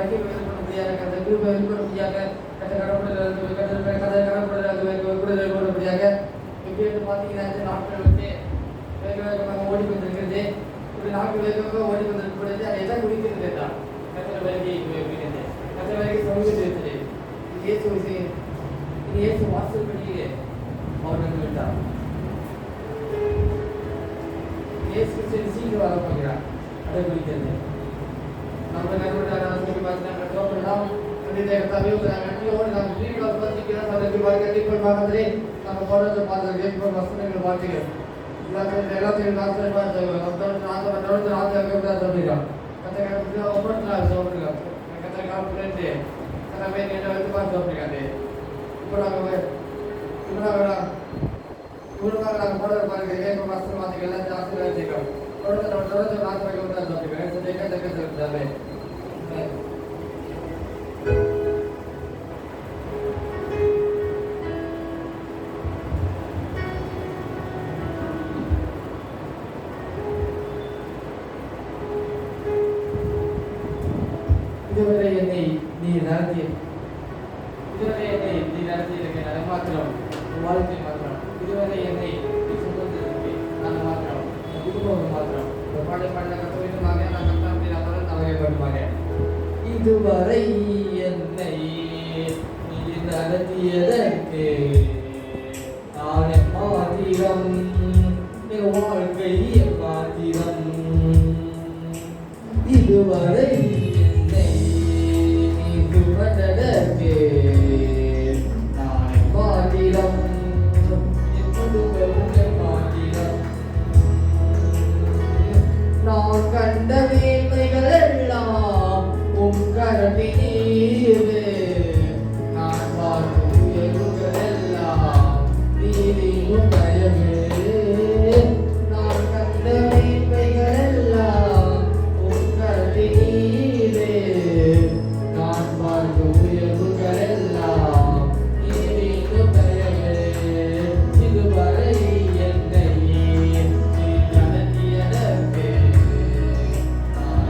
வாழ்க்கை வெளிப்படும்படியாக கதை கிருபை வெளிப்படும்படியாக கதை கடவுளுடைய கதை கடவுளுடைய எப்படி பார்த்தீங்கன்னா இந்த நாட்கள் வந்து வேக வேகமாக ஓடி கொண்டிருக்கிறது. இப்படி நாட்கள் வேகமாக ஓடி கொண்டிருக்கும் பொழுது அதை எல்லாம் குடிக்கிறது தான் கத்திர வேலையை இருக்கிறது. கத்திர வேலையை சமூகத்தில் இருக்குது. இது இயேசு வாசல் படியே அவர்கள் விட்டார். இயேசு சீக்கிரம் வர போகிறார். அதை குடிக்கிறது நம்ம கருவிடாக பார்த்தீங்கன்னா தோற்றலாம் நன்றியோடு நாம் வீடுகள் பற்றிக்கிறோம். அதற்கு கண்டிப்பாக நம்ம போடுறது பார்த்து வசனங்கள் பார்த்துக்கிறோம். எல்லாத்தையும் சொல்லிக்கிறோம். கத்திரிக்காய் ஒவ்வொரு நாள் சாப்பிட்டுருக்கோம். கத்திரிக்காய் பிள்ளைட்டு கதை என்ன வந்து பார்த்து சாப்பிட்டுருக்காது. இப்போ நாங்கள் நாங்கள் போடுற பாருங்க வசனம் பார்த்துக்க எல்லாம் ஜாஸ்தி வச்சுக்கிறோம். தொடர்ந்து நாட்டு வைக்க சாப்பிட்டுக்கிறேன். இதுவரை என்னை நீ நடத்தியிருக்க மாத்திரம் வாழ்க்கை மாத்திரம் இதுவரை என்னை நீ சுமந்திருக்க நான் மாத்திரம் குடும்பம் மாத்திரம் பாடல் பாடல கத்தமாக நான் கத்தாமல் நவகைப்படுவாங்க. இதுவரை என்னை நீ நடத்தியதற்கு நான் மாத்திரம் வாழ்க்கை மாத்திரம். இதுவரை நான் கண்ட வேலைகள் எல்லாம் உம் கரத்திலே நான் பார்க்கும் எருகள் எல்லாம் நீதியும் தயவே. நான் கண்ட வேலைகள் எல்லாம் உம் கரத்திலே நான் பார்க்கும் எருகள் எல்லாம் நீதியும் தயவே. இதுவரை என்னை நடத்தியதற்கு நான்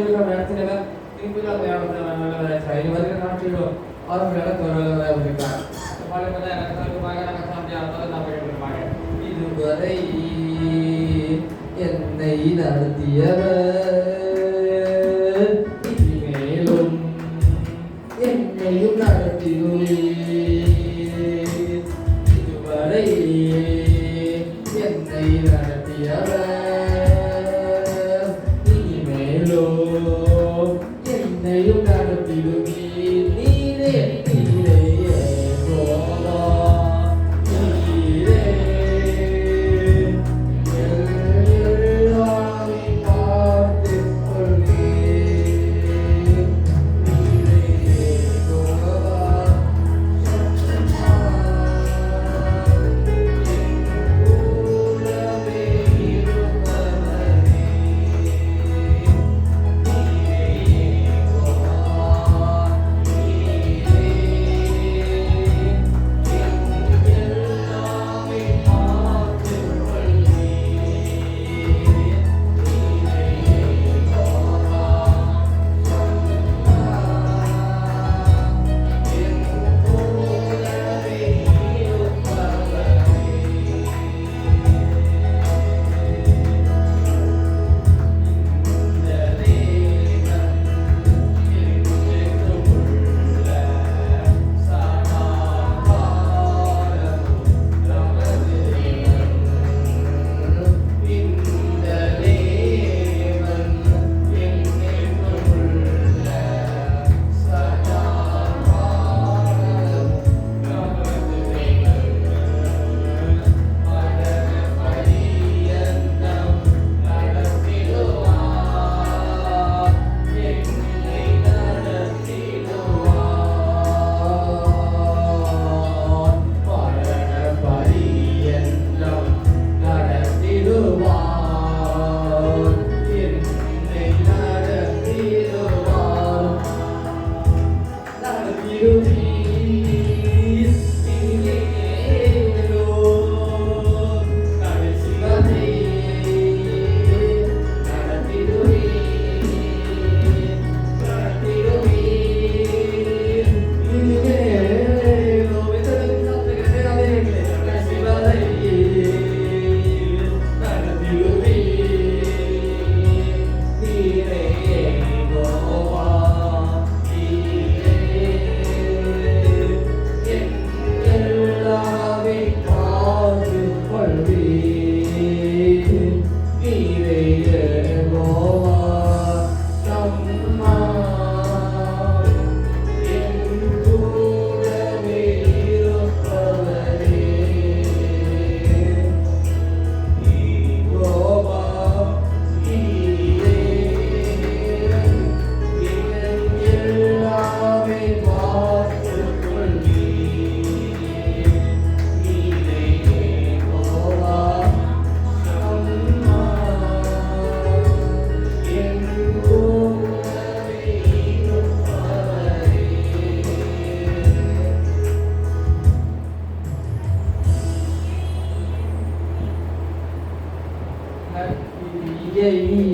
முதலிடம் நடத்தினவர் திருப்பிலாம் இது வருகிற நாட்களிலும் அவர்கள் நடத்துவதாக இருக்கிறார். இதுவரை என்னை நடத்தியவர் இனிமேலும் என்னையும் நடத்திடுவீர். இதுவரை என்னை நடத்தியவர் இனிமேலும் என்னையும் நடத்திடுவீர். நீரே நீரே யெகோவா, நீரே எல்லாமே பார்த்துக் கொள்வீர். நீரே யெகோவா, கூடவே இருப்பவரே.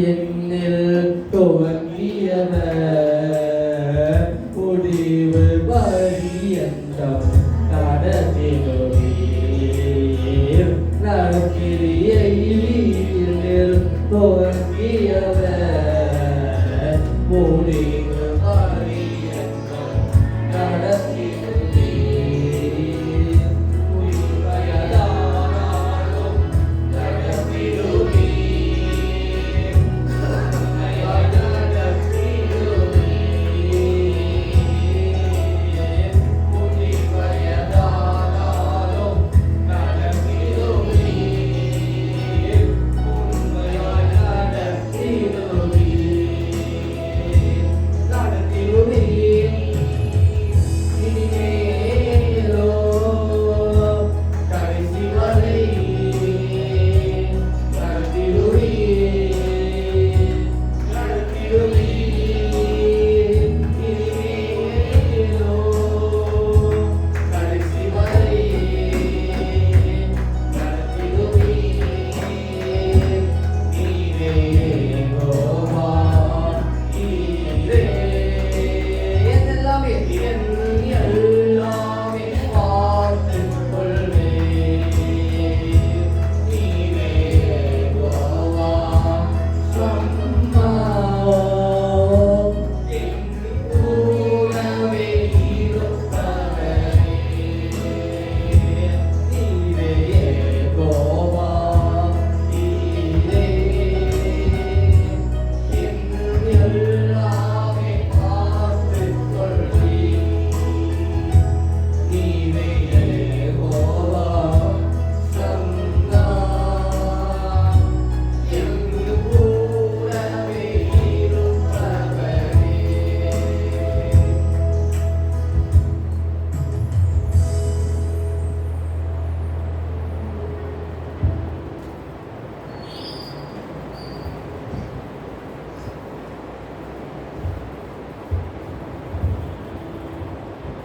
என்னில் துவங்கியவர் முடிவு பரியந்தம் நடத்திடுவீர். நற்கிரியையில் துவங்கியவர் முடிவு பரியந்தம் நடத்திடுவீர். உயிர்வயதானாலும் நடத்திடுவீர்.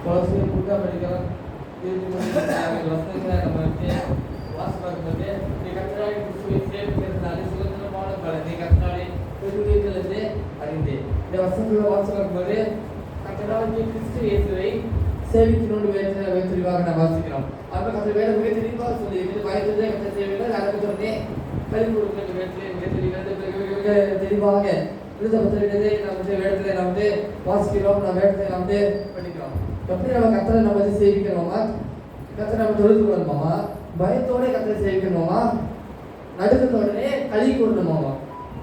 கொலோசியர் புத்தகம் படிக்கிறோம். வசனங்களை நம்ம வாசி பார்க்கும்போது நீ கர்த்தராகிய கிறிஸ்துவை சேவிக்கிறதுனாலே சுதந்திரமான பலனை கர்த்தராலே பெறுவீர்கள் அறிந்து இந்த வசனங்களை வாசி பார்க்கும்போது கர்த்தராகிய கிறிஸ்து இயேசுவை சேவிக்கணும்னு தெளிவாக நான் வாசிக்கிறோம். அப்போ கர்த்தர் வேலை மிக தெளிவாக சொல்லி பயத்ததே கர்த்தர் சேவைகள் அதை சொன்னே கல்வி கொடுக்க மிக தெளிவாக எழுதப்பட்டிருக்கிறதே நம்ம வேடத்தில் நாம் வாசிக்கிறோம். நம்ம வேடத்தில் நாம் படிக்கிறோம். எப்படி நம்ம கர்த்தரை நம்ம சேவிக்கிறோமா, கர்த்தரை நம்ம தொழுது கொள்ளணுமா, பயத்தோட கர்த்தரை சேவிக்கணுமா, நடுக்கத்தோடனே கல்வி கொள்ளணுமாமா,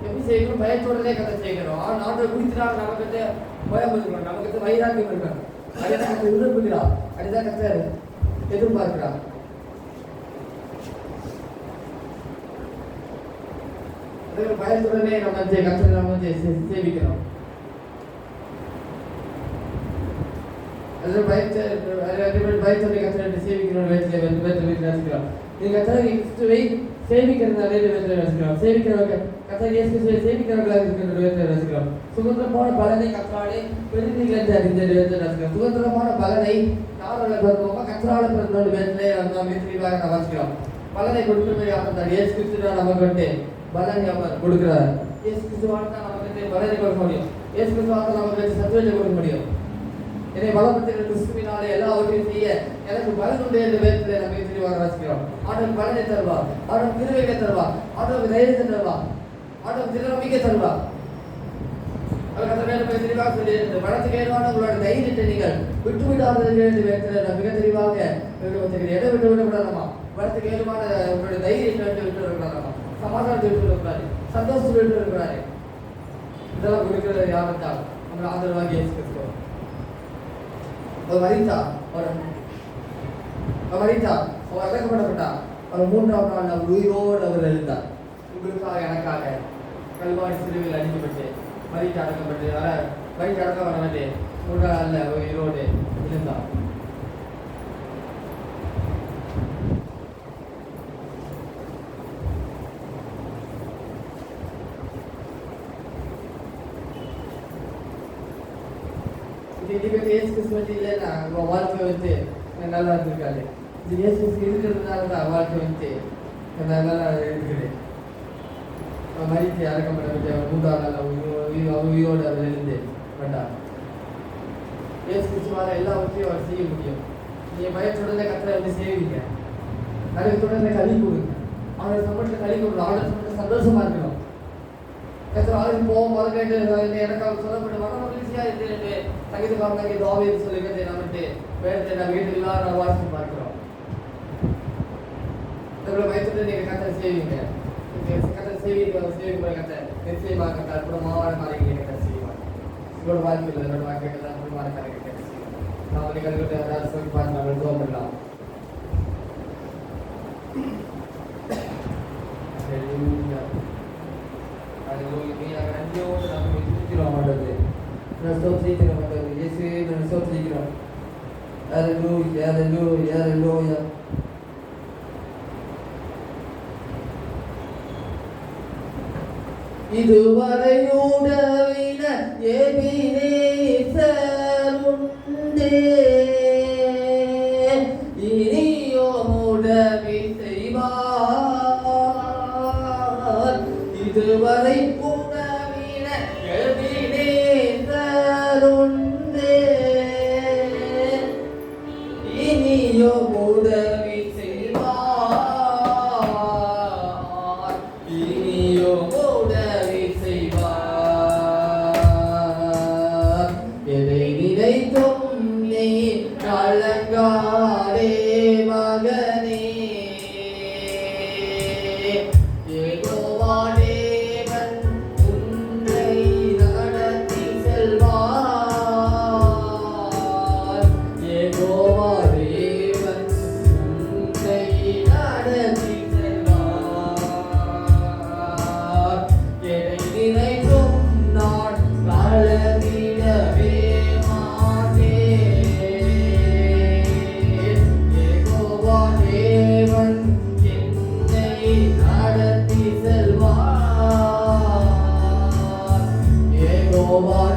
எப்படி செய்யணும்? பயத்தோடனே கர்த்தரை செய்கிறோம். நாட்டை குடிக்கிறாங்க, நமக்கு பயம் இருக்கணும், நமக்கு வைராக்கியம் இருக்கணும். அதுதான் கர்த்தர் விரும்புகிறார், அதுதான் கர்த்தர் எதிர்பார்க்கிறார். பயத்துடனே நம்ம கர்த்தரை நம்ம சேவிக்கிறோம். பயத்தோட கர்த்தரை சேவிக்கிறோம். நீங்க கர்த்தரை கிறிஸ்துவை சேவிக்கிறதுனாலே ரசிக்கிறோம். சேவிக்கிறவங்க கர்த்தரை இயேசுவை சேவிக்கிறவர்களாக இருக்கிற ரசிக்கிறோம். சுதந்திரமான பலனை கர்த்தராலே பெறுவீர்கள் என்று அறிந்த ரசிக்கிறோம். சுதந்திரமான பலனை யாரால பெறுவோமா? கர்த்தரால பெறுவோம். வேதத்திலே நாம் தெளிவாக நாம் வாசிக்கிறோம். பலனை கொடுக்கிறவர்கள் இயேசு கிறிஸ்து நமக்கு வந்து பலனை அவர் கொடுக்கிறார். இயேசு கிறிஸ்துவால் தான் நமக்கு பலனை கொடுக்க முடியும். இயேசு கிறிஸ்துவால் நமக்கு சத்துவத்தை கொடுக்க முடியும். என்னை பலப்படுத்துகிற கிறிஸ்துவினாலே எல்லாவற்றையும் செய்ய எனக்கு பலன் உண்டு என்ற வேதத்திலே நம்ம தெளிவாக வாசிக்கிறோம். ஆண்டவர் பலனை தருவார், ஆண்டவர் கிருபையை தருவார், ஆண்டவர் தைரியத்தை தருவார், ஆண்டவர் திறமையை தருவார். அவர் அந்த வேதத்தை தெளிவாக சொல்லியிருக்கிறது. பலத்துக்கு ஏதுவான உங்களோட தைரியத்தை நீங்கள் விட்டுவிடாதீர்கள் என்று வேதத்தில் மிக தெளிவாக இடம் விட்டு விடக்கூடாதமா. பலத்துக்கு ஏதுவான உங்களுடைய தைரியத்தை விட்டு விடக்கூடாதமா, சமாதானத்தை விட்டு இருக்கிறாரு, சந்தோஷத்தை விட்டு இருக்கிறாரு. இதெல்லாம் கொடுக்கிறது யாவத்தால் நம்ம ஆதரவாக இயேசு கிறிஸ்து. அவர் மரித்தார், அவர் அடக்கப்படப்பட்டார். அவர் 3ஆம் நாள் அவர் உயிரோடு அவர் எழுந்தார். உங்களுக்காக எனக்காக கல்வாரி சிலுவையில் அடிக்கப்பட்டு மரித்து அடக்கப்பட்டு மரித்து அடக்கம் வரவே 3ஆம் நாளில் உயிரோடு எழுந்தார். இயேசு கிறிஸ்து இல்லைன்னா வாழ்க்கை வந்து நல்லா இருந்திருக்காரு. இது இயேசு கிறிஸ்து இருக்கிறதுனால தான் வாழ்க்கை வந்து நல்லா இருக்குது. மரித்து அடக்கப்பட்ட 3ஆம் நாள் உயிரோடு அவர் எழுந்து வேண்டாம். இயேசு கிறிஸ்துவால எல்லாவற்றையும் அவர் செய்ய முடியும். நீங்கள் பயத்துடனே கர்த்தரை வந்து செய்வீங்க, அதுக்கு தொடர்ந்து கல்வி கொடுங்க. அவனை சம்பளத்தில் கல்வி கொடுக்கணும், அவனை சம்பளத்தில் சந்தோஷமா இருக்கணும். கர்த்தர் போவோம் மறக்கட்டு எனக்கு அவர் சொல்லப்பட்டு மன மகிழ்ச்சியா இருந்து சங்கீதக்காரங்க தாவீது சொல்லிக்கிறதை நம்மட்டு வேதத்தை நம்ம வீட்டுக்கு எல்லாரும் வாசித்து பார்க்கிறோம். பயத்துட்டு நீங்க கர்த்தரை செய்வீங்க, கர்த்தரை சேவிக்கிற கர்த்தர் நிச்சயமாக கர்த்தர் அற்புதமான காரியங்களை கர்த்தர் செய்வார். உங்களோட வாழ்க்கையில் என்னோட வாழ்க்கைகள் அற்புதமான காரியங்களை கர்த்தர் செய்வார். நாம் நீங்கள் ஏதாவது சொல்லி பார்த்து நம்ம ஜெபம் பண்ணலாம். நன்றியோடு நம்ம இருக்கிறோம் ஆண்டவரே, ஸ்தோத்திரிக்கிறோம் ஆண்டவரே, இயேசுவே நான் ஸ்தோத்திரிக்கிறோம். ஹல்லேலூயா ஹல்லேலூயா ஹல்லேலூயா. இதுவரை உடவின எபினேசர் உண்டே, இனியோ உதவி செய்வார். இதுவரை உணவின எபினேசர் உண்டே, இனியோ உதவி செய்வார், இனியோ உதவி செய்வார். எதை நினைத்தும் நீ கலங்காதே மகனே,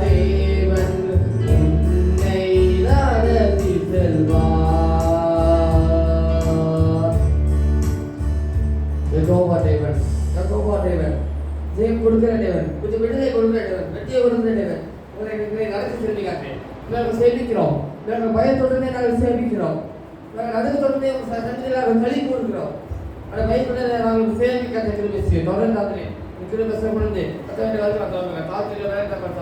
தேவன் உன்னை நடத்தி நாங்கள் சேமிக்கிறோம். நாங்கள் பயத்துடனே நாங்கள் சேமிக்கிறோம். நாங்கள் நடுக்கத்துடனே சந்தியில் நாங்கள் களி கூறுகிறோம். அந்த பயத்துடனே நாங்கள் சேமிக்க கிருபை செய்யும். தொடர்ந்து கிருபை செய்யப்படுது. கத்தவனுடைய வாழ்க்கை காத்துக்கிற வேலை தான் பார்த்து